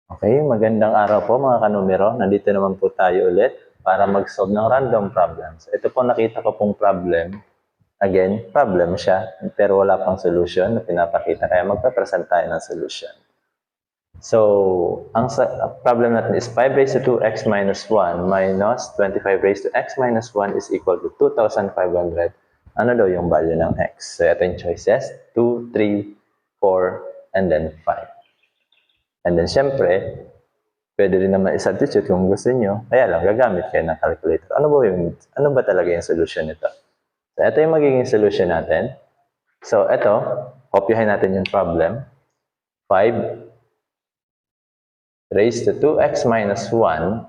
Okay, magandang araw po mga kanumero. Nandito naman po tayo ulit para mag-solve ng random problems. Ito po nakita ko pong problem. Again, problem siya, pero wala pang solution na pinapakita. Kaya magpe-present tayo ng solution. So, ang problem natin is 5 raised to 2x minus 1 minus 25 raised to x minus 1 is equal to 2,500. Ano daw yung value ng x? So, ito yung choices. 2, 3, 4, and then 5. And then, syempre, pwede rin naman i-substitute kung gusto nyo. Kaya lang, gagamit kayo ng calculator. Ano ba talaga yung solution nito? So, ito yung magiging solution natin. So, ito, kopyahin natin yung problem. 5 raised to 2x minus 1.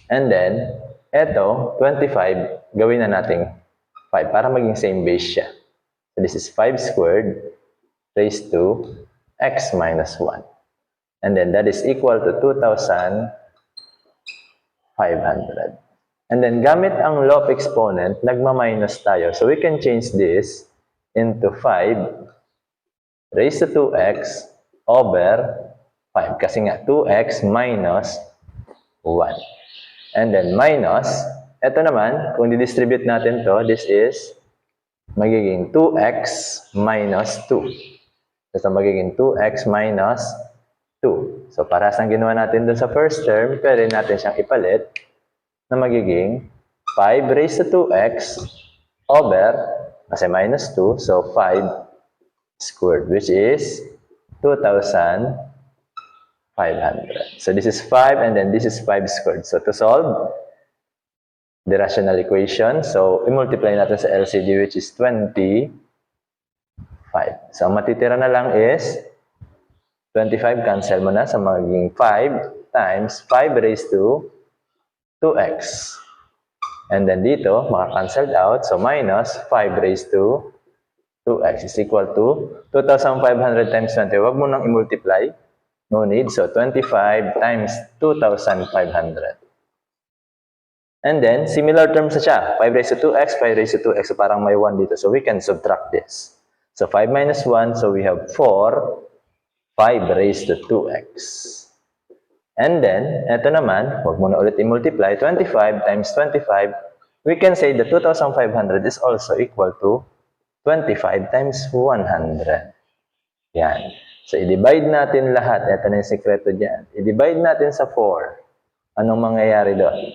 And then, ito, 25, gawin na natin 5 para maging same base siya. So, this is 5 squared raised to x minus 1. And then, that is equal to 2,500. And then, gamit ang law of exponent, nagma-minus tayo. So, we can change this into 5 raised to 2x over 5. Kasi nga, 2x minus 1. And then, minus, ito naman, kung didistribute natin to, this is magiging 2x minus 2. So, magiging 2x minus 2. So, para sa ginawa natin dun sa first term, pwede natin siyang ipalit na magiging 5 raised to 2x over, kasi minus 2, so 5 squared, which is 2,500. So, this is 5 and then this is 5 squared. So, to solve the rational equation, so, i-multiply natin sa LCD, which is 25. So, ang matitira na lang is 25, cancel mo na. So, magiging 5 times 5 raised to 2x. And then dito, maka-cancelled out. So, minus 5 raised to 2x is equal to 2,500 times 20. Huwag mo nang i-multiply. No need. So, 25 times 2,500. And then, similar terms na siya. 5 raised to 2x, 5 raised to 2x. So, parang may 1 dito. So, we can subtract this. So, 5 minus 1. So, we have 4. 5 raised to 2x. And then, ito naman, huwag mo na ulit i-multiply, 25 times 25, we can say that 2,500 is also equal to 25 times 100. Yan. So, i-divide natin lahat. Ito na yung sekreto dyan. I-divide natin sa 4. Anong mangyayari doon?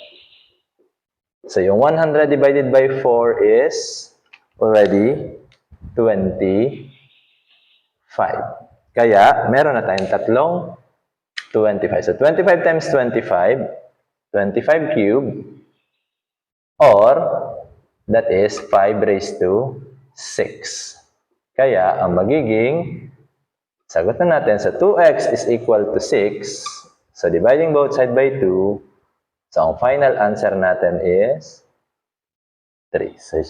So, yung 100 divided by 4 is already 25. Kaya, meron na tayong tatlong 25. So, 25 times 25, 25 cube, or that is 5 raised to 6. Kaya, ang magiging, sagot na natin sa 2x is equal to 6. So, dividing both side by 2, so, ang final answer natin is 3. So,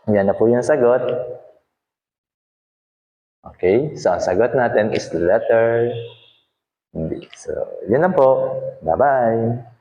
yan na po yung sagot. Okay, so ang sagot natin is the letter B. So, yun lang po. Bye-bye!